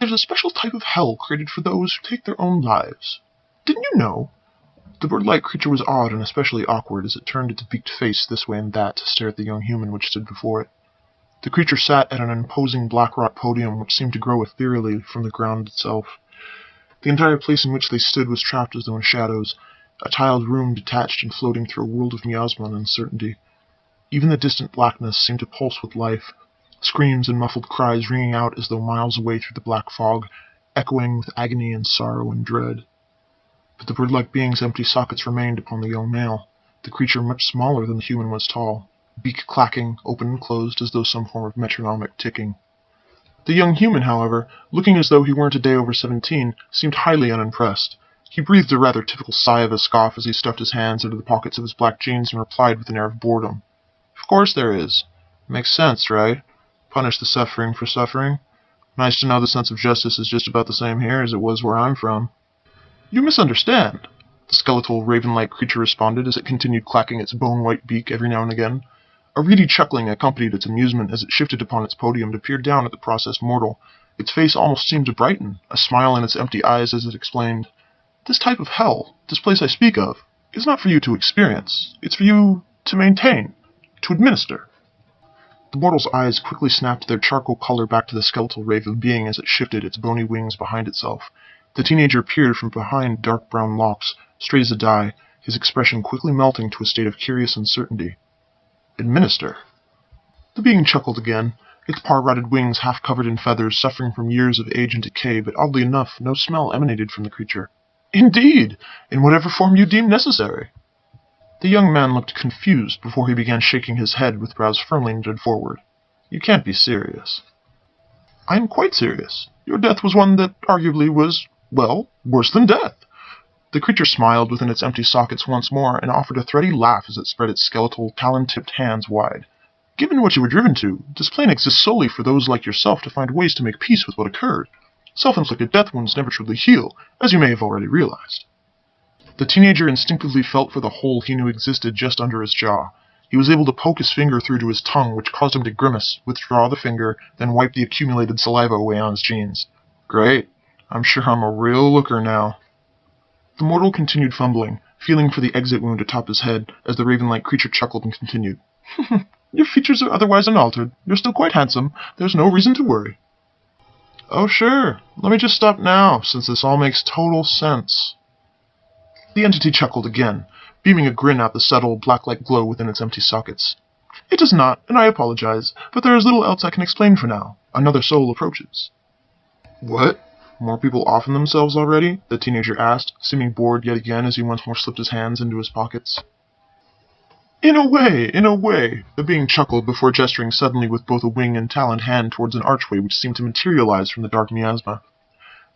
there's a special type of hell created for those who take their own lives. Didn't you know? The bird-like creature was odd and especially awkward as it turned its beaked face this way and that to stare at the young human which stood before it. The creature sat at an imposing black-wrought podium which seemed to grow ethereally from the ground itself. The entire place in which they stood was trapped as though in shadows, a tiled room detached and floating through a world of miasma and uncertainty. Even the distant blackness seemed to pulse with life, screams and muffled cries ringing out as though miles away through the black fog, echoing with agony and sorrow and dread. But the bird-like being's empty sockets remained upon the young male, the creature much smaller than the human was tall, beak clacking, open and closed as though some form of metronomic ticking. The young human, however, looking as though he weren't a day over 17, seemed highly unimpressed. He breathed a rather typical sigh of a scoff as he stuffed his hands into the pockets of his black jeans and replied with an air of boredom. Of course there is. Makes sense, right? Punish the suffering for suffering. Nice to know the sense of justice is just about the same here as it was where I'm from. You misunderstand, the skeletal, raven-like creature responded as it continued clacking its bone-white beak every now and again. A reedy chuckling accompanied its amusement as it shifted upon its podium to peer down at the processed mortal. Its face almost seemed to brighten, a smile in its empty eyes as it explained, "This type of hell, this place I speak of, is not for you to experience. It's for you to maintain, to administer." The mortal's eyes quickly snapped their charcoal color back to the skeletal raven being as it shifted its bony wings behind itself. The teenager peered from behind dark brown locks, straight as a die, his expression quickly melting to a state of curious uncertainty. Administer. The being chuckled again, its par-rotted wings half covered in feathers, suffering from years of age and decay, but oddly enough, no smell emanated from the creature. Indeed! In whatever form you deem necessary. The young man looked confused before he began shaking his head with brows firmly knitted forward. You can't be serious. I am quite serious. Your death was one that arguably was, well, worse than death. The creature smiled within its empty sockets once more and offered a thready laugh as it spread its skeletal, talon-tipped hands wide. Given what you were driven to, this plane exists solely for those like yourself to find ways to make peace with what occurred. Self-inflicted death wounds never truly heal, as you may have already realized. The teenager instinctively felt for the hole he knew existed just under his jaw. He was able to poke his finger through to his tongue, which caused him to grimace, withdraw the finger, then wipe the accumulated saliva away on his jeans. Great. I'm sure I'm a real looker now. The mortal continued fumbling, feeling for the exit wound atop his head, as the raven-like creature chuckled and continued. Your features are otherwise unaltered. You're still quite handsome. There's no reason to worry. Oh, sure. Let me just stop now, since this all makes total sense. The entity chuckled again, beaming a grin out the subtle, black-like glow within its empty sockets. It does not, and I apologize, but there is little else I can explain for now. Another soul approaches. What? More people offing themselves already? The teenager asked, seeming bored yet again as he once more slipped his hands into his pockets. In a way, the being chuckled before gesturing suddenly with both a wing and taloned hand towards an archway which seemed to materialize from the dark miasma.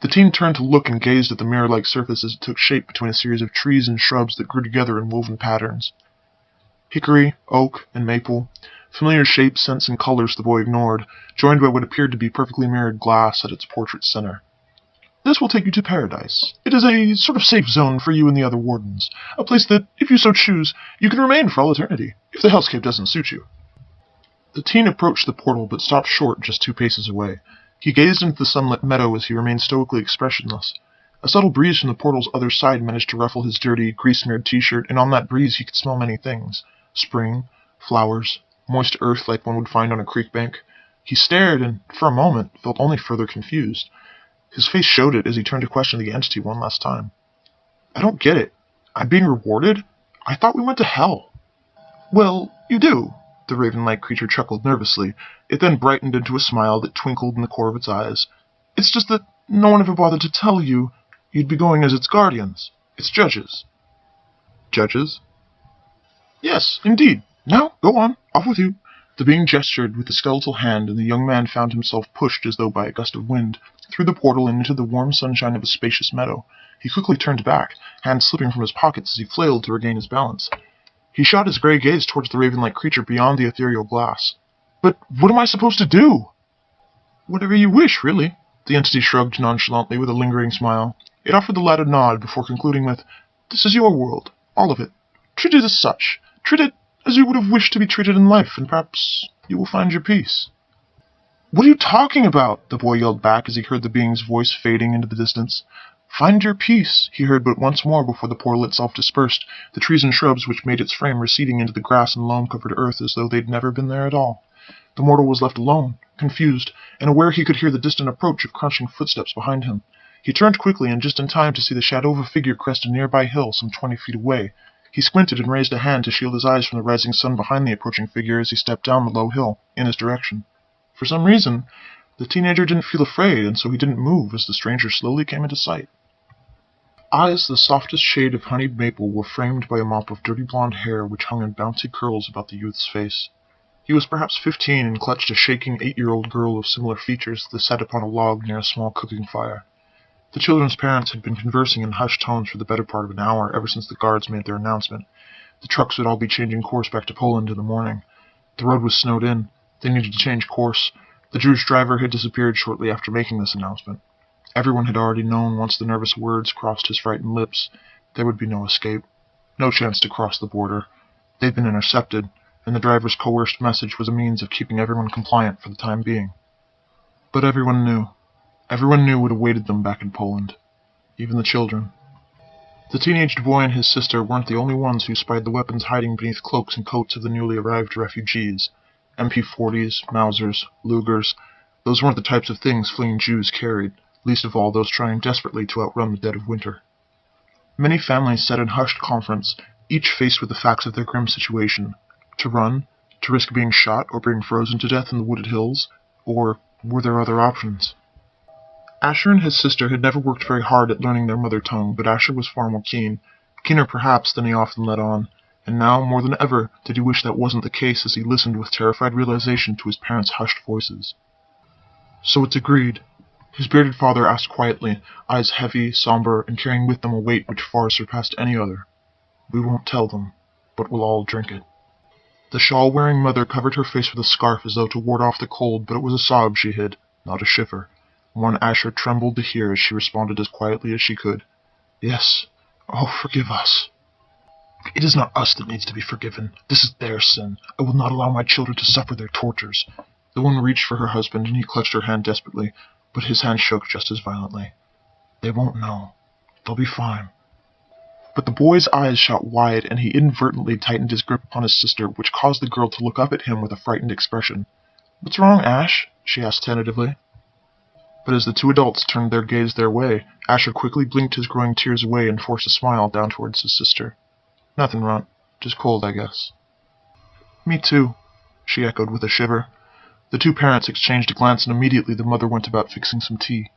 The teen turned to look and gazed at the mirror-like surface as it took shape between a series of trees and shrubs that grew together in woven patterns. Hickory, oak, and maple, familiar shapes, scents, and colors the boy ignored, joined by what appeared to be perfectly mirrored glass at its portrait center. This will take you to Paradise. It is a sort of safe zone for you and the other Wardens, a place that, if you so choose, you can remain for all eternity, if the hellscape doesn't suit you. The teen approached the portal but stopped short just 2 paces away. He gazed into the sunlit meadow as he remained stoically expressionless. A subtle breeze from the portal's other side managed to ruffle his dirty, grease-smeared t-shirt, and on that breeze he could smell many things. Spring, flowers, moist earth like one would find on a creek bank. He stared and, for a moment, felt only further confused. His face showed it as he turned to question the entity one last time. I don't get it. I'm being rewarded? I thought we went to hell. Well, you do. The raven-like creature chuckled nervously. It then brightened into a smile that twinkled in the core of its eyes. It's just that no one ever bothered to tell you you'd be going as its guardians, its judges. Judges? Yes, indeed. Now, go on. Off with you. The being gestured with the skeletal hand, and the young man found himself pushed as though by a gust of wind, through the portal and into the warm sunshine of a spacious meadow. He quickly turned back, hands slipping from his pockets as he flailed to regain his balance. He shot his grey gaze towards the raven-like creature beyond the ethereal glass. But what am I supposed to do? Whatever you wish, really. The entity shrugged nonchalantly with a lingering smile. It offered the lad a nod before concluding with, This is your world, all of it. Treat it as such. Treat it as you would have wished to be treated in life, and perhaps you will find your peace. What are you talking about? The boy yelled back as he heard the being's voice fading into the distance. Find your peace, he heard but once more before the portal itself dispersed, the trees and shrubs which made its frame receding into the grass and loam-covered earth as though they'd never been there at all. The mortal was left alone, confused, and aware he could hear the distant approach of crunching footsteps behind him. He turned quickly and just in time to see the shadow of a figure crest a nearby hill some 20 feet away. He squinted and raised a hand to shield his eyes from the rising sun behind the approaching figure as he stepped down the low hill, in his direction. For some reason, the teenager didn't feel afraid, and so he didn't move as the stranger slowly came into sight. Eyes the softest shade of honeyed maple were framed by a mop of dirty blonde hair which hung in bouncy curls about the youth's face. He was perhaps 15 and clutched a shaking 8-year-old girl of similar features that sat upon a log near a small cooking fire. The children's parents had been conversing in hushed tones for the better part of an hour ever since the guards made their announcement. The trucks would all be changing course back to Poland in the morning. The road was snowed in. They needed to change course. The Jewish driver had disappeared shortly after making this announcement. Everyone had already known once the nervous words crossed his frightened lips, there would be no escape, no chance to cross the border. They'd been intercepted, and the driver's coerced message was a means of keeping everyone compliant for the time being. But everyone knew. Everyone knew what awaited them back in Poland. Even the children. The teenaged boy and his sister weren't the only ones who spied the weapons hiding beneath cloaks and coats of the newly arrived refugees. MP40s, Mausers, Lugers, those weren't the types of things fleeing Jews carried, least of all those trying desperately to outrun the dead of winter. Many families sat in hushed conference, each faced with the facts of their grim situation. To run, to risk being shot or being frozen to death in the wooded hills, or were there other options? Asher and his sister had never worked very hard at learning their mother tongue, but Asher was far more keener perhaps than he often let on, and now, more than ever, did he wish that wasn't the case as he listened with terrified realization to his parents' hushed voices. So it's agreed, his bearded father asked quietly, eyes heavy, somber, and carrying with them a weight which far surpassed any other. We won't tell them, but we'll all drink it. The shawl-wearing mother covered her face with a scarf as though to ward off the cold, but it was a sob she hid, not a shiver. One Asher trembled to hear as she responded as quietly as she could. Yes. Oh, forgive us. It is not us that needs to be forgiven. This is their sin. I will not allow my children to suffer their tortures. The woman reached for her husband, and he clutched her hand desperately, but his hand shook just as violently. They won't know. They'll be fine. But the boy's eyes shot wide, and he inadvertently tightened his grip upon his sister, which caused the girl to look up at him with a frightened expression. What's wrong, Ash? She asked tentatively. But as the two adults turned their gaze their way, Asher quickly blinked his growing tears away and forced a smile down towards his sister. Nothing, Runt. Just cold, I guess. Me too, she echoed with a shiver. The two parents exchanged a glance, and immediately the mother went about fixing some tea.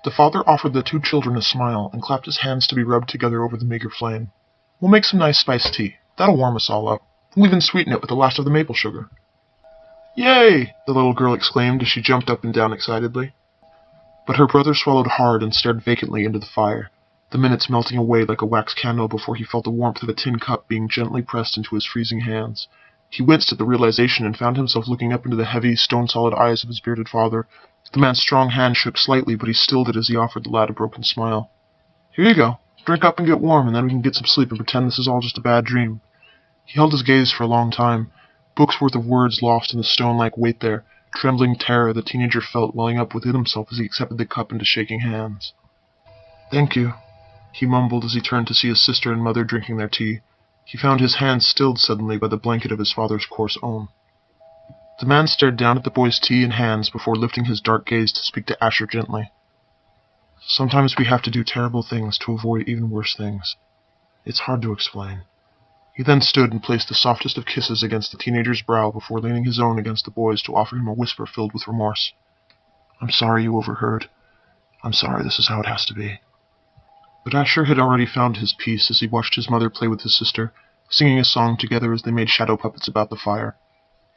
The father offered the two children a smile and clapped his hands to be rubbed together over the meager flame. We'll make some nice spiced tea. That'll warm us all up. We'll even sweeten it with the last of the maple sugar. Yay! The little girl exclaimed as she jumped up and down excitedly. But her brother swallowed hard and stared vacantly into the fire, the minutes melting away like a wax candle before he felt the warmth of a tin cup being gently pressed into his freezing hands. He winced at the realization and found himself looking up into the heavy, stone-solid eyes of his bearded father. The man's strong hand shook slightly, but he stilled it as he offered the lad a broken smile. Here you go. Drink up and get warm, and then we can get some sleep and pretend this is all just a bad dream. He held his gaze for a long time, books worth of words lost in the stone-like weight there, trembling terror the teenager felt welling up within himself as he accepted the cup into shaking hands. Thank you, he mumbled as he turned to see his sister and mother drinking their tea. He found his hands stilled suddenly by the blanket of his father's coarse own. The man stared down at the boy's tea and hands before lifting his dark gaze to speak to Asher gently. Sometimes we have to do terrible things to avoid even worse things. It's hard to explain. He then stood and placed the softest of kisses against the teenager's brow before leaning his own against the boy's to offer him a whisper filled with remorse. I'm sorry you overheard. I'm sorry this is how it has to be. But Asher had already found his peace as he watched his mother play with his sister, singing a song together as they made shadow puppets about the fire.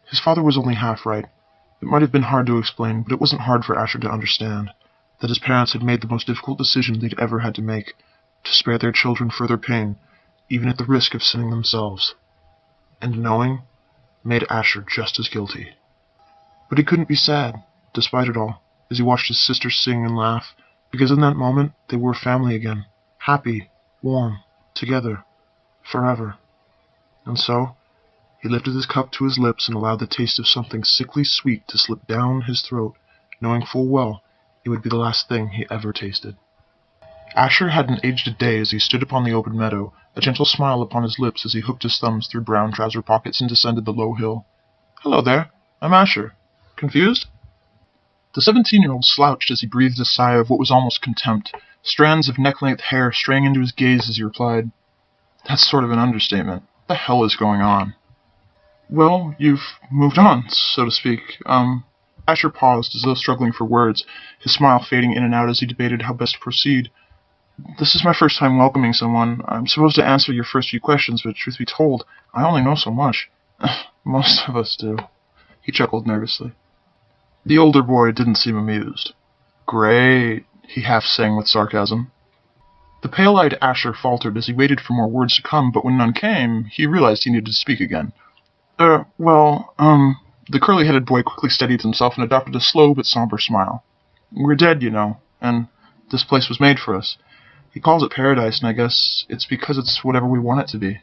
His father was only half right. It might have been hard to explain, but it wasn't hard for Asher to understand that his parents had made the most difficult decision they'd ever had to make, to spare their children further pain, even at the risk of sinning themselves. And knowing made Asher just as guilty. But he couldn't be sad, despite it all, as he watched his sister sing and laugh, because in that moment they were family again, happy, warm, together, forever. And so, He lifted his cup to his lips and allowed the taste of something sickly sweet to slip down his throat, knowing full well it would be the last thing he ever tasted. Asher hadn't aged a day as he stood upon the open meadow, a gentle smile upon his lips as he hooked his thumbs through brown trouser pockets and descended the low hill. "Hello there, I'm Asher. Confused?" The 17-year-old slouched as he breathed a sigh of what was almost contempt, strands of neck-length hair straying into his gaze as he replied, "That's sort of an understatement. What the hell is going on?" "Well, you've moved on, so to speak. Asher paused as though struggling for words, his smile fading in and out as he debated how best to proceed. "This is my first time welcoming someone. I'm supposed to answer your first few questions, but truth be told, I only know so much. Most of us do." He chuckled nervously. The older boy didn't seem amused. "Great," he half-sang with sarcasm. The pale-eyed Asher faltered as he waited for more words to come, but when none came, he realized he needed to speak again. The curly-headed boy quickly steadied himself and adopted a slow but somber smile. "We're dead, you know, and this place was made for us. He calls it paradise, and I guess it's because it's whatever we want it to be."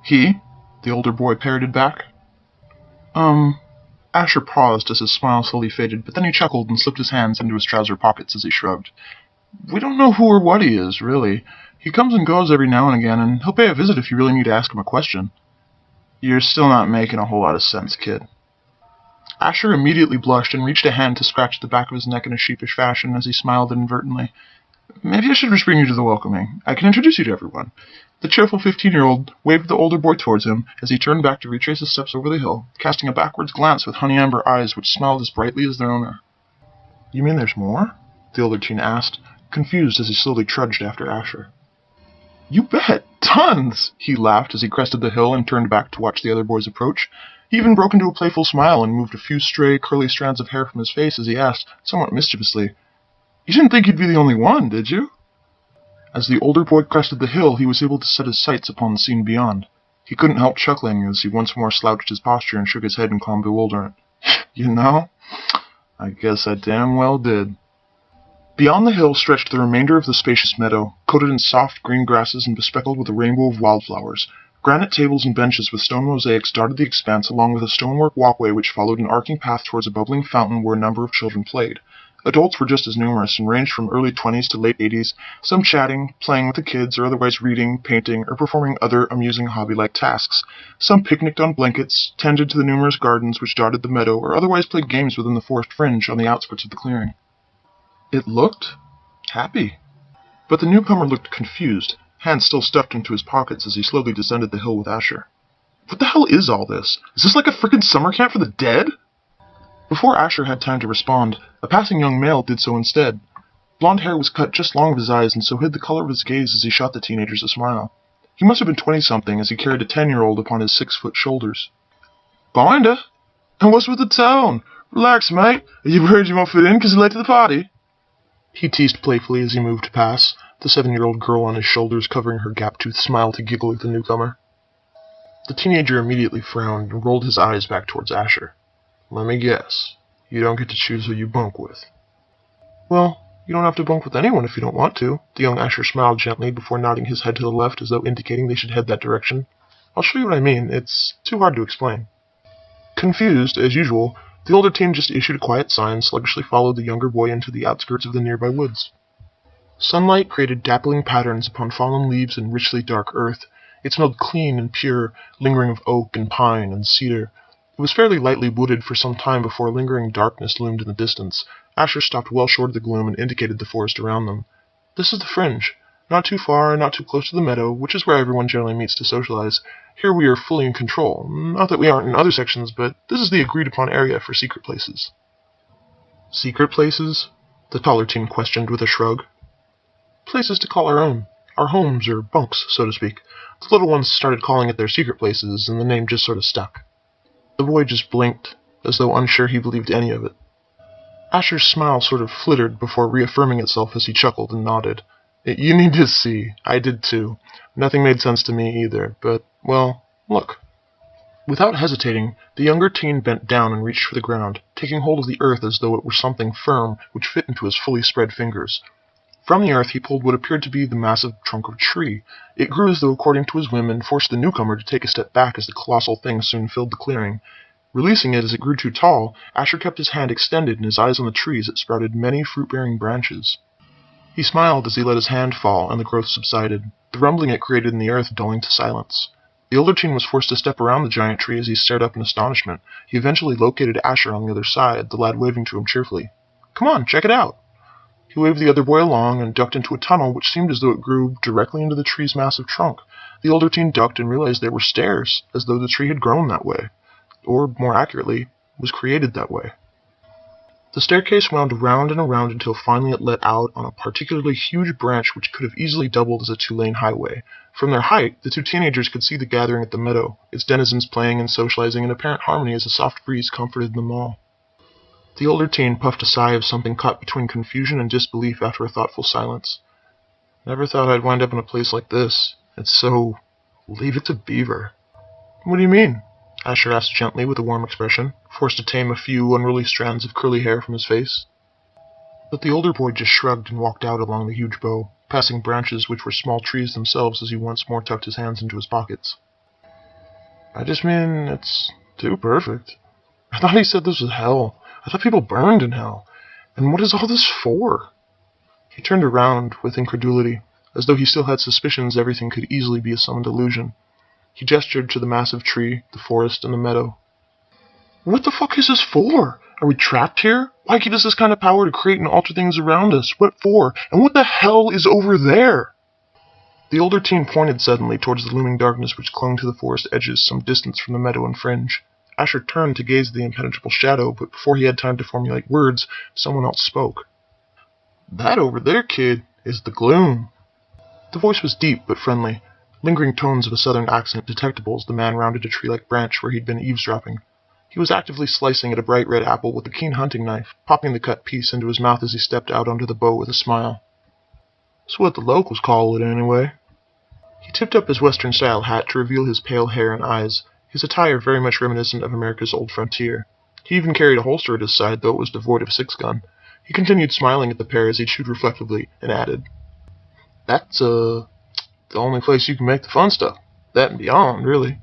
"He?" the older boy parroted back. Asher paused as his smile slowly faded, but then he chuckled and slipped his hands into his trouser pockets as he shrugged. "We don't know who or what he is, really. He comes and goes every now and again, and he'll pay a visit if you really need to ask him a question." "You're still not making a whole lot of sense, kid." Asher immediately blushed and reached a hand to scratch the back of his neck in a sheepish fashion as he smiled inadvertently. "Maybe I should just bring you to the welcoming. I can introduce you to everyone." The cheerful 15-year-old waved the older boy towards him as he turned back to retrace his steps over the hill, casting a backwards glance with honey-amber eyes which smiled as brightly as their owner. "You mean there's more?" the older teen asked, confused as he slowly trudged after Asher. "You bet! Tons!" he laughed as he crested the hill and turned back to watch the other boys approach. He even broke into a playful smile and moved a few stray, curly strands of hair from his face as he asked, somewhat mischievously, "You didn't think you'd be the only one, did you?" As the older boy crested the hill, he was able to set his sights upon the scene beyond. He couldn't help chuckling as he once more slouched his posture and shook his head in calm bewilderment. "You know, I guess I damn well did." Beyond the hill stretched the remainder of the spacious meadow, coated in soft green grasses and bespeckled with a rainbow of wildflowers. Granite tables and benches with stone mosaics dotted the expanse, along with a stonework walkway which followed an arcing path towards a bubbling fountain where a number of children played. Adults were just as numerous and ranged from early 20s to late 80s, some chatting, playing with the kids, or otherwise reading, painting, or performing other amusing hobby-like tasks. Some picnicked on blankets, tended to the numerous gardens which dotted the meadow, or otherwise played games within the forest fringe on the outskirts of the clearing. It looked happy. But the newcomer looked confused, hands still stuffed into his pockets as he slowly descended the hill with Asher. "What the hell is all this? Is this like a frickin' summer camp for the dead?" Before Asher had time to respond, a passing young male did so instead. Blonde hair was cut just long of his eyes and so hid the color of his gaze as he shot the teenagers a smile. He must have been 20-something as he carried a 10-year-old upon his 6-foot shoulders. "Binda? And what's with the tone? Relax, mate. Are you worried you won't fit in 'cause you're late to the party?" He teased playfully as he moved to pass, the 7-year-old girl on his shoulders covering her gap-toothed smile to giggle at the newcomer. The teenager immediately frowned and rolled his eyes back towards Asher. "Let me guess. You don't get to choose who you bunk with." "Well, you don't have to bunk with anyone if you don't want to." The young Asher smiled gently before nodding his head to the left as though indicating they should head that direction. "I'll show you what I mean. It's too hard to explain." Confused, as usual, the older teen just issued a quiet sign and sluggishly followed the younger boy into the outskirts of the nearby woods. Sunlight created dappling patterns upon fallen leaves and richly dark earth. It smelled clean and pure, lingering of oak and pine and cedar. It was fairly lightly wooded for some time before lingering darkness loomed in the distance. Asher stopped well short of the gloom and indicated the forest around them. "This is the fringe. Not too far and not too close to the meadow, which is where everyone generally meets to socialize. Here we are fully in control. Not that we aren't in other sections, but this is the agreed-upon area for secret places." "Secret places?" the taller teen questioned with a shrug. "Places to call our own. Our homes, or bunks, so to speak. The little ones started calling it their secret places, and the name just sort of stuck." The boy just blinked, as though unsure he believed any of it. Asher's smile sort of flittered before reaffirming itself as he chuckled and nodded. "You need to see. I did too. Nothing made sense to me either, but, well, look." Without hesitating, the younger teen bent down and reached for the ground, taking hold of the earth as though it were something firm which fit into his fully spread fingers. From the earth he pulled what appeared to be the massive trunk of a tree. It grew as though according to his whim and forced the newcomer to take a step back as the colossal thing soon filled the clearing. Releasing it as it grew too tall, Asher kept his hand extended and his eyes on the tree as it sprouted many fruit-bearing branches. He smiled as he let his hand fall, and the growth subsided, the rumbling it created in the earth dulling to silence. The older teen was forced to step around the giant tree as he stared up in astonishment. He eventually located Asher on the other side, the lad waving to him cheerfully. "Come on, check it out." He waved the other boy along and ducked into a tunnel which seemed as though it grew directly into the tree's massive trunk. The older teen ducked and realized there were stairs, as though the tree had grown that way. Or, more accurately, was created that way. The staircase wound around and around until finally it let out on a particularly huge branch which could have easily doubled as a two-lane highway. From their height, the two teenagers could see the gathering at the meadow, its denizens playing and socializing in apparent harmony as a soft breeze comforted them all. The older teen puffed a sigh of something caught between confusion and disbelief after a thoughtful silence. "Never thought I'd wind up in a place like this. It's so... leave it to Beaver." "What do you mean?" Asher asked gently with a warm expression, forced to tame a few unruly strands of curly hair from his face. But the older boy just shrugged and walked out along the huge bow, passing branches which were small trees themselves as he once more tucked his hands into his pockets. "I just mean, it's too perfect. I thought he said this was hell. I thought people burned in hell. And what is all this for?" He turned around with incredulity, as though he still had suspicions everything could easily be a summoned illusion. He gestured to the massive tree, the forest, and the meadow. "What the fuck is this for? Are we trapped here? Why give us this kind of power to create and alter things around us? What for? And what the hell is over there?" The older teen pointed suddenly towards the looming darkness which clung to the forest edges some distance from the meadow and fringe. Asher turned to gaze at the impenetrable shadow, but before he had time to formulate words, someone else spoke. "That over there, kid, is the gloom." The voice was deep but friendly, lingering tones of a southern accent detectable as the man rounded a tree-like branch where he'd been eavesdropping. He was actively slicing at a bright red apple with a keen hunting knife, popping the cut piece into his mouth as he stepped out onto the bow with a smile. "That's what the locals call it, anyway." He tipped up his western-style hat to reveal his pale hair and eyes, his attire very much reminiscent of America's old frontier. He even carried a holster at his side, though it was devoid of a six-gun. He continued smiling at the pair as he chewed reflectively, and added, "That's, the only place you can make the fun stuff. That and beyond, really."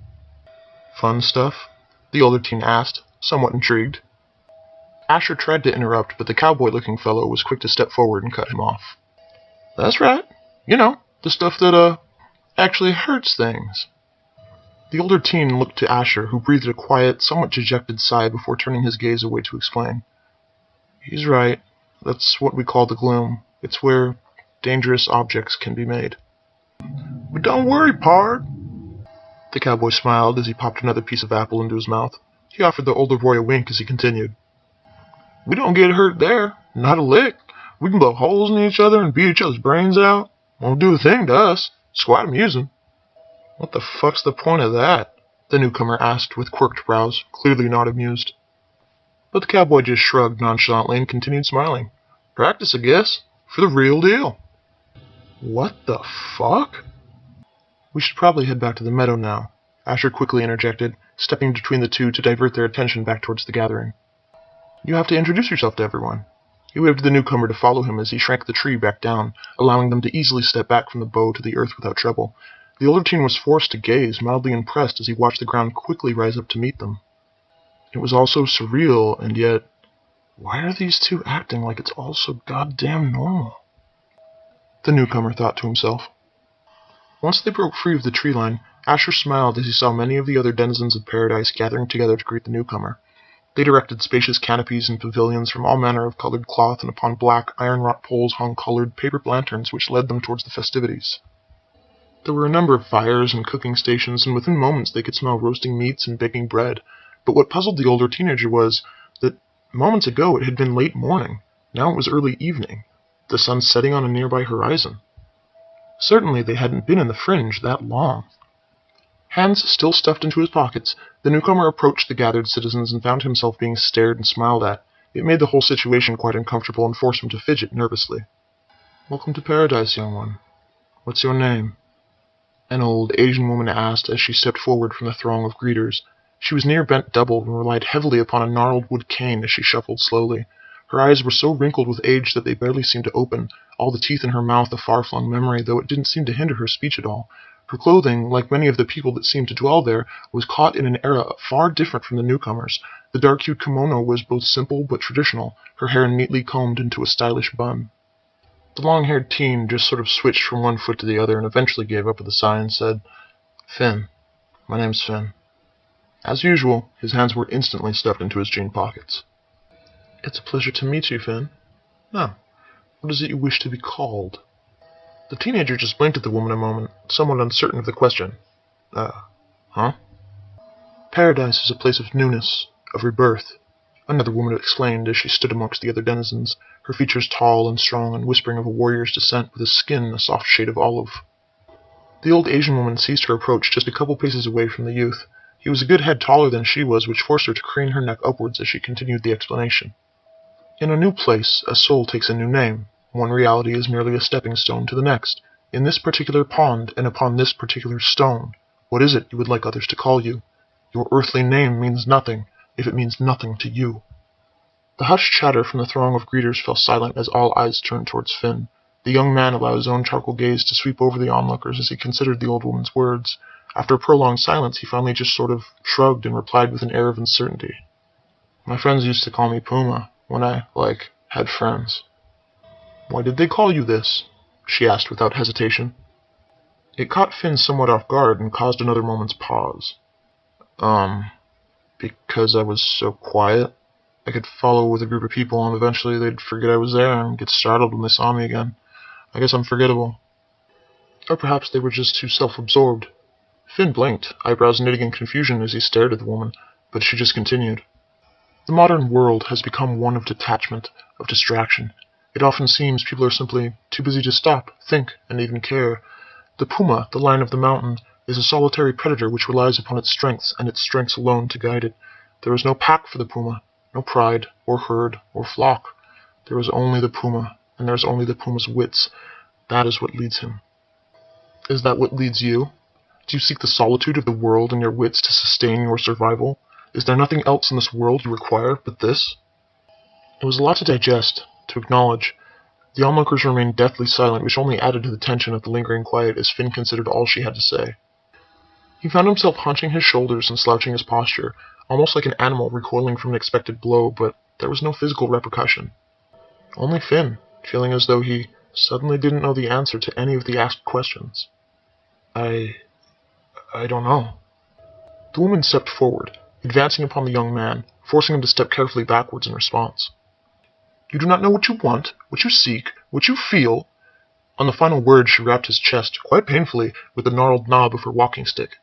"Fun stuff?" the older teen asked, somewhat intrigued. Asher tried to interrupt, but the cowboy-looking fellow was quick to step forward and cut him off. "That's right. You know, the stuff that, actually hurts things." The older teen looked to Asher, who breathed a quiet, somewhat dejected sigh before turning his gaze away to explain. "He's right. That's what we call the gloom. It's where dangerous objects can be made." "But don't worry, pard." The cowboy smiled as he popped another piece of apple into his mouth. He offered the older boy a wink as he continued. "We don't get hurt there. Not a lick. We can blow holes in each other and beat each other's brains out. Won't do a thing to us. It's quite amusing." "What the fuck's the point of that?" the newcomer asked with quirked brows, clearly not amused. But the cowboy just shrugged nonchalantly and continued smiling. "Practice, I guess. For the real deal." "What the fuck?" "We should probably head back to the meadow now," Asher quickly interjected, stepping between the two to divert their attention back towards the gathering. "You have to introduce yourself to everyone." He waved the newcomer to follow him as he shrank the tree back down, allowing them to easily step back from the bow to the earth without trouble. The older teen was forced to gaze, mildly impressed as he watched the ground quickly rise up to meet them. It was all so surreal, and yet, why are these two acting like it's all so goddamn normal? The newcomer thought to himself. Once they broke free of the tree line, Asher smiled as he saw many of the other denizens of paradise gathering together to greet the newcomer. They erected spacious canopies and pavilions from all manner of colored cloth, and upon black, iron-wrought poles hung colored paper lanterns which led them towards the festivities. There were a number of fires and cooking stations, and within moments they could smell roasting meats and baking bread. But what puzzled the older teenager was that moments ago it had been late morning. Now it was early evening, the sun setting on a nearby horizon. Certainly they hadn't been in the fringe that long. Hands still stuffed into his pockets, the newcomer approached the gathered citizens and found himself being stared and smiled at. It made the whole situation quite uncomfortable and forced him to fidget nervously. "Welcome to paradise, young one. What's your name?" an old Asian woman asked as she stepped forward from the throng of greeters. She was near bent double and relied heavily upon a gnarled wood cane as she shuffled slowly. Her eyes were so wrinkled with age that they barely seemed to open, all the teeth in her mouth a far-flung memory, though it didn't seem to hinder her speech at all. Her clothing, like many of the people that seemed to dwell there, was caught in an era far different from the newcomers. The dark-hued kimono was both simple but traditional, her hair neatly combed into a stylish bun. The long-haired teen just sort of switched from one foot to the other and eventually gave up with a sigh and said, "Finn. My name's Finn." As usual, his hands were instantly stuffed into his jean pockets. "It's a pleasure to meet you, Finn. Now, what is it you wish to be called?" The teenager just blinked at the woman a moment, somewhat uncertain of the question. Huh? "Paradise is a place of newness, of rebirth," another woman explained as she stood amongst the other denizens, her features tall and strong and whispering of a warrior's descent with his skin a soft shade of olive. The old Asian woman ceased her approach just a couple paces away from the youth. He was a good head taller than she was, which forced her to crane her neck upwards as she continued the explanation. "In a new place, a soul takes a new name. One reality is merely a stepping stone to the next. In this particular pond, and upon this particular stone, what is it you would like others to call you? Your earthly name means nothing, if it means nothing to you." The hushed chatter from the throng of greeters fell silent as all eyes turned towards Finn. The young man allowed his own charcoal gaze to sweep over the onlookers as he considered the old woman's words. After a prolonged silence, he finally just sort of shrugged and replied with an air of uncertainty. "My friends used to call me Puma, when I, had friends." "Why did they call you this?" she asked without hesitation. It caught Finn somewhat off guard and caused another moment's pause. Because I was so quiet. I could follow with a group of people and eventually they'd forget I was there and get startled when they saw me again. I guess I'm forgettable. Or perhaps they were just too self-absorbed." Finn blinked, eyebrows knitting in confusion as he stared at the woman, but she just continued. "The modern world has become one of detachment, of distraction. It often seems people are simply too busy to stop, think, and even care. The puma, the lion of the mountain, is a solitary predator which relies upon its strengths and its strengths alone to guide it. There is no pack for the puma, no pride, or herd, or flock. There is only the puma, and there is only the puma's wits. That is what leads him." "Is that what leads you? Do you seek the solitude of the world and your wits to sustain your survival? Is there nothing else in this world you require but this?" It was a lot to digest, to acknowledge. The onlookers remained deathly silent, which only added to the tension of the lingering quiet as Finn considered all she had to say. He found himself hunching his shoulders and slouching his posture, almost like an animal recoiling from an expected blow, but there was no physical repercussion. Only Finn, feeling as though he suddenly didn't know the answer to any of the asked questions. I don't know." The woman stepped forward, advancing upon the young man, forcing him to step carefully backwards in response. "You do not know what you want, what you seek, what you feel." On the final word she rapped his chest, quite painfully, with the gnarled knob of her walking stick.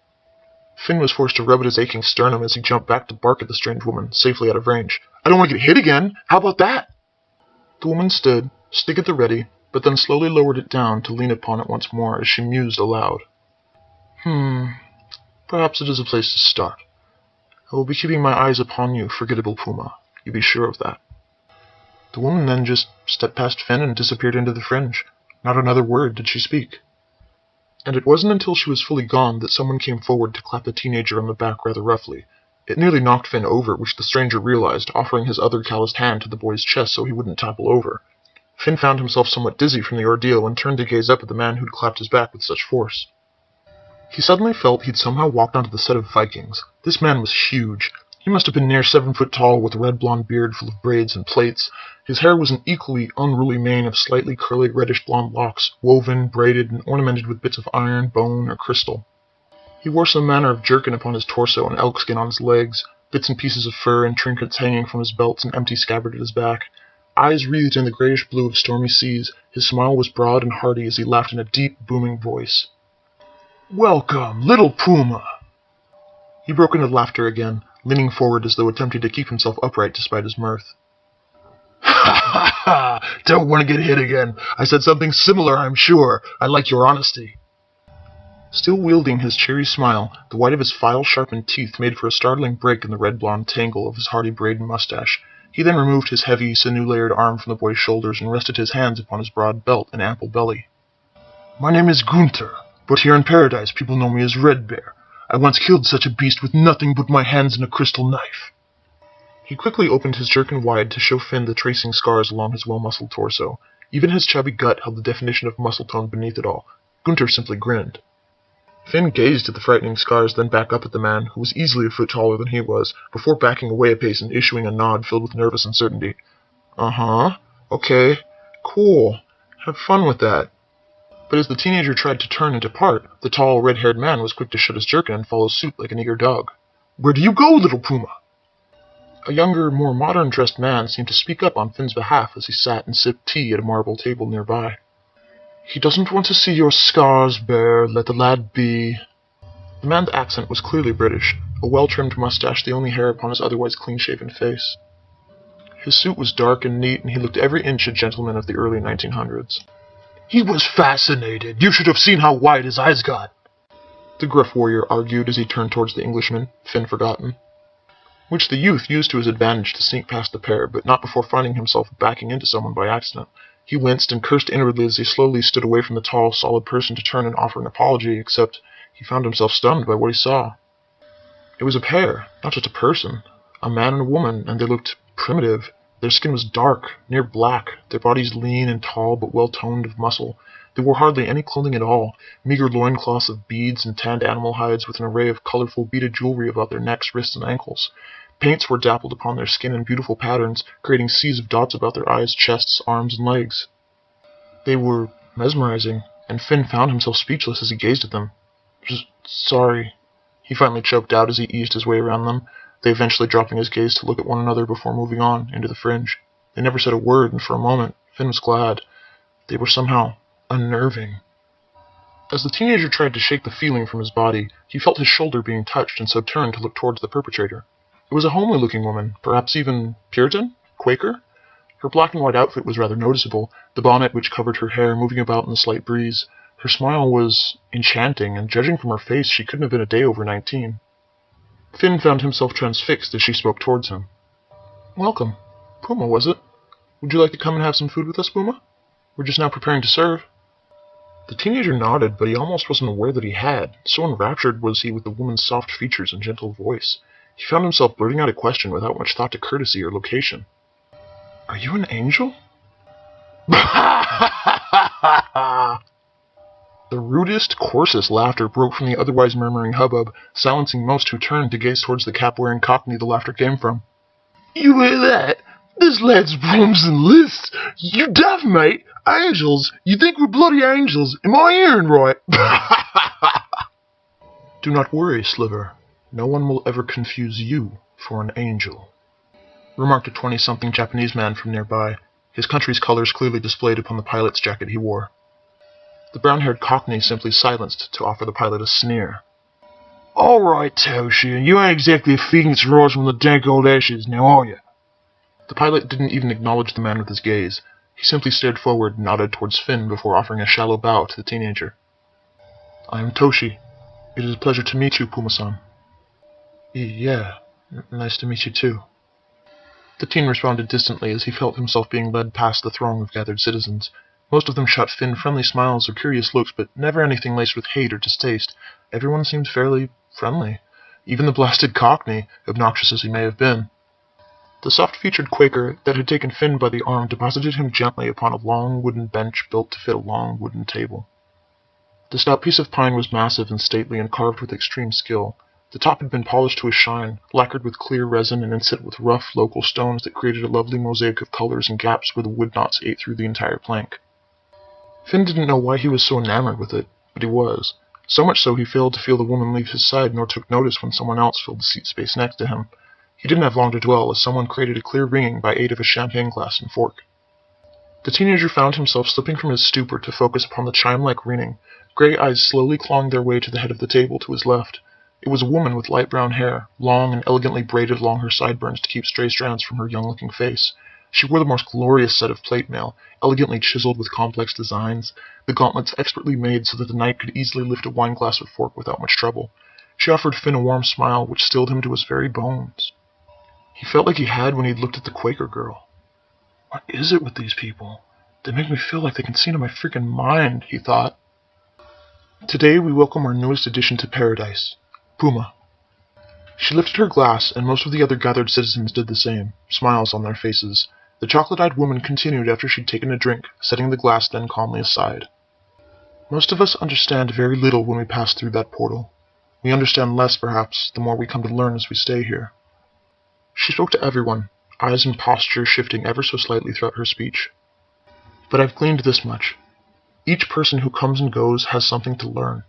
Finn was forced to rub at his aching sternum as he jumped back to bark at the strange woman, safely out of range. "I don't want to get hit again! How about that?" The woman stood, stick at the ready, but then slowly lowered it down to lean upon it once more as she mused aloud. Perhaps it is a place to start. I will be keeping my eyes upon you, forgettable Puma. You be sure of that." The woman then just stepped past Finn and disappeared into the fringe. Not another word did she speak. And it wasn't until she was fully gone that someone came forward to clap the teenager on the back rather roughly. It nearly knocked Finn over, which the stranger realized, offering his other calloused hand to the boy's chest so he wouldn't topple over. Finn found himself somewhat dizzy from the ordeal and turned to gaze up at the man who'd clapped his back with such force. He suddenly felt he'd somehow walked onto the set of Vikings. This man was huge. He must have been near 7 foot tall, with a red blonde beard full of braids and plaits. His hair was an equally unruly mane of slightly curly reddish blonde locks, woven, braided, and ornamented with bits of iron, bone, or crystal. He wore some manner of jerkin upon his torso and elkskin on his legs, bits and pieces of fur and trinkets hanging from his belts and empty scabbard at his back. Eyes wreathed in the grayish blue of stormy seas, his smile was broad and hearty as he laughed in a deep, booming voice. "Welcome, little Puma!" He broke into laughter again, leaning forward as though attempting to keep himself upright despite his mirth. "Ha ha ha! Don't want to get hit again. I said something similar, I'm sure. I like your honesty." Still wielding his cheery smile, the white of his file-sharpened teeth made for a startling break in the red-blonde tangle of his hardy braid and mustache. He then removed his heavy, sinew-layered arm from the boy's shoulders and rested his hands upon his broad belt and ample belly. "My name is Gunther, but here in Paradise people know me as Red Bear. I once killed such a beast with nothing but my hands and a crystal knife." He quickly opened his jerkin wide to show Finn the tracing scars along his well-muscled torso. Even his chubby gut held the definition of muscle tone beneath it all. Gunter simply grinned. Finn gazed at the frightening scars, then back up at the man, who was easily a foot taller than he was, before backing away a pace and issuing a nod filled with nervous uncertainty. Uh-huh. Okay. Cool. Have fun with that. But as the teenager tried to turn and depart, the tall, red-haired man was quick to shut his jerkin and follow suit like an eager dog. Where do you go, little Puma? A younger, more modern-dressed man seemed to speak up on Finn's behalf as he sat and sipped tea at a marble table nearby. He doesn't want to see your scars bare, let the lad be. The man's accent was clearly British, a well-trimmed mustache the only hair upon his otherwise clean-shaven face. His suit was dark and neat, and he looked every inch a gentleman of the early 1900s. He was fascinated. You should have seen how wide his eyes got, the gruff warrior argued as he turned towards the Englishman, Finn forgotten, which the youth used to his advantage to sneak past the pair, but not before finding himself backing into someone by accident. He winced and cursed inwardly as he slowly stood away from the tall, solid person to turn and offer an apology, except he found himself stunned by what he saw. It was a pair, not just a person, a man and a woman, and they looked primitive. Their skin was dark, near black, their bodies lean and tall but well-toned of muscle. They wore hardly any clothing at all, meager loincloths of beads and tanned animal hides with an array of colorful beaded jewelry about their necks, wrists, and ankles. Paints were dappled upon their skin in beautiful patterns, creating seas of dots about their eyes, chests, arms, and legs. They were mesmerizing, and Finn found himself speechless as he gazed at them. Just sorry, he finally choked out as he eased his way around them, they eventually dropping his gaze to look at one another before moving on, into the fringe. They never said a word, and for a moment, Finn was glad. They were somehow unnerving. As the teenager tried to shake the feeling from his body, he felt his shoulder being touched and so turned to look towards the perpetrator. It was a homely-looking woman, perhaps even Puritan? Quaker? Her black and white outfit was rather noticeable, the bonnet which covered her hair moving about in the slight breeze. Her smile was enchanting, and judging from her face, she couldn't have been a day over 19. Finn found himself transfixed as she spoke towards him. Welcome. Puma, was it? Would you like to come and have some food with us, Puma? We're just now preparing to serve. The teenager nodded, but he almost wasn't aware that he had, so enraptured was he with the woman's soft features and gentle voice. He found himself blurting out a question without much thought to courtesy or location. Are you an angel? The rudest, coarsest laughter broke from the otherwise murmuring hubbub, silencing most who turned to gaze towards the cap-wearing cockney the laughter came from. You hear that? This lad's brooms and lists. You deaf, mate. Angels? You think we're bloody angels? Am I hearing right? Do not worry, Sliver. No one will ever confuse you for an angel, remarked a 20-something Japanese man from nearby, his country's colors clearly displayed upon the pilot's jacket he wore. The brown-haired cockney simply silenced to offer the pilot a sneer. All right, Toshi, you ain't exactly a phoenix rose from the dank old ashes, now are you? The pilot didn't even acknowledge the man with his gaze. He simply stared forward and nodded towards Finn before offering a shallow bow to the teenager. I am Toshi. It is a pleasure to meet you, Puma-san. Yeah, nice to meet you too. The teen responded distantly as he felt himself being led past the throng of gathered citizens. Most of them shot Finn friendly smiles or curious looks, but never anything laced with hate or distaste. Everyone seemed fairly friendly. Even the blasted cockney, obnoxious as he may have been. The soft-featured Quaker that had taken Finn by the arm deposited him gently upon a long wooden bench built to fit a long wooden table. The stout piece of pine was massive and stately and carved with extreme skill. The top had been polished to a shine, lacquered with clear resin and inset with rough local stones that created a lovely mosaic of colors and gaps where the wood knots ate through the entire plank. Finn didn't know why he was so enamored with it, but he was. So much so he failed to feel the woman leave his side nor took notice when someone else filled the seat space next to him. He didn't have long to dwell as someone created a clear ringing by aid of a champagne glass and fork. The teenager found himself slipping from his stupor to focus upon the chime-like ringing. Gray eyes slowly clawed their way to the head of the table to his left. It was a woman with light brown hair, long and elegantly braided along her sideburns to keep stray strands from her young-looking face. She wore the most glorious set of plate mail, elegantly chiseled with complex designs, the gauntlets expertly made so that the knight could easily lift a wineglass with fork without much trouble. She offered Finn a warm smile which stilled him to his very bones. He felt like he had when he'd looked at the Quaker girl. What is it with these people? They make me feel like they can see into my freaking mind, he thought. Today we welcome our newest addition to Paradise, Puma. She lifted her glass, and most of the other gathered citizens did the same, smiles on their faces. The chocolate-eyed woman continued after she'd taken a drink, setting the glass then calmly aside. Most of us understand very little when we pass through that portal. We understand less, perhaps, the more we come to learn as we stay here. She spoke to everyone, eyes and posture shifting ever so slightly throughout her speech. But I've gleaned this much. Each person who comes and goes has something to learn.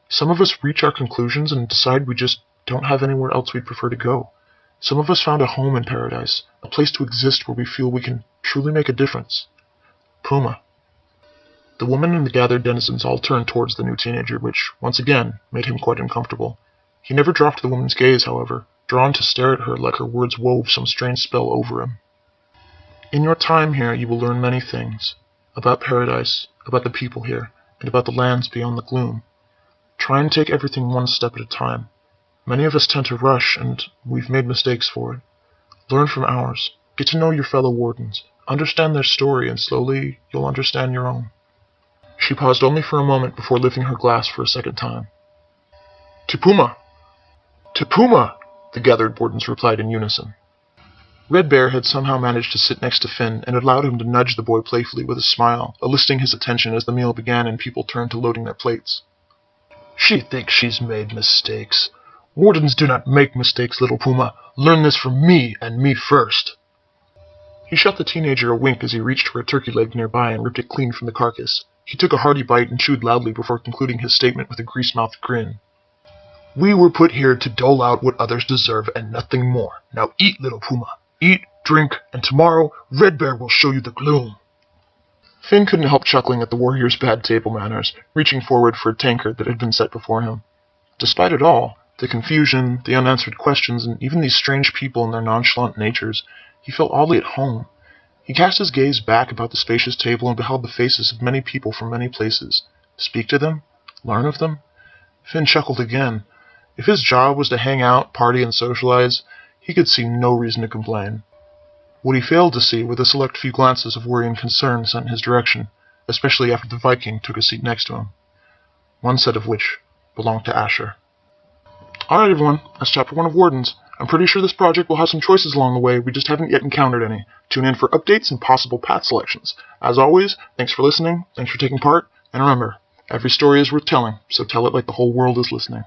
Some of us reach our conclusions and decide we just don't have anywhere else we'd prefer to go. Some of us found a home in paradise, a place to exist where we feel we can truly make a difference. Puma. The woman and the gathered denizens all turned towards the new teenager, which, once again, made him quite uncomfortable. He never dropped the woman's gaze, however, drawn to stare at her like her words wove some strange spell over him. In your time here, you will learn many things. About paradise, about the people here, and about the lands beyond the gloom. Try and take everything one step at a time. Many of us tend to rush, and we've made mistakes for it. Learn from ours. Get to know your fellow wardens. Understand their story, and slowly you'll understand your own. She paused only for a moment before lifting her glass for a second time. To Puma! To Puma! The gathered wardens replied in unison. Red Bear had somehow managed to sit next to Finn, and allowed him to nudge the boy playfully with a smile, eliciting his attention as the meal began and people turned to loading their plates. She thinks she's made mistakes. Wardens do not make mistakes, little Puma. Learn this from me, and me first. He shot the teenager a wink as he reached for a turkey leg nearby and ripped it clean from the carcass. He took a hearty bite and chewed loudly before concluding his statement with a grease-mouthed grin. We were put here to dole out what others deserve and nothing more. Now eat, little Puma. Eat, drink, and tomorrow Red Bear will show you the gloom. Finn couldn't help chuckling at the warrior's bad table manners, reaching forward for a tankard that had been set before him. Despite it all, the confusion, the unanswered questions, and even these strange people and their nonchalant natures, he felt oddly at home. He cast his gaze back about the spacious table and beheld the faces of many people from many places. Speak to them? Learn of them? Finn chuckled again. If his job was to hang out, party, and socialize, he could see no reason to complain. What he failed to see were the select few glances of worry and concern sent in his direction, especially after the Viking took a seat next to him, one set of which belonged to Asher. Alright everyone, that's chapter 1 of Wardens. I'm pretty sure this project will have some choices along the way, we just haven't yet encountered any. Tune in for updates and possible path selections. As always, thanks for listening, thanks for taking part, and remember, every story is worth telling, so tell it like the whole world is listening.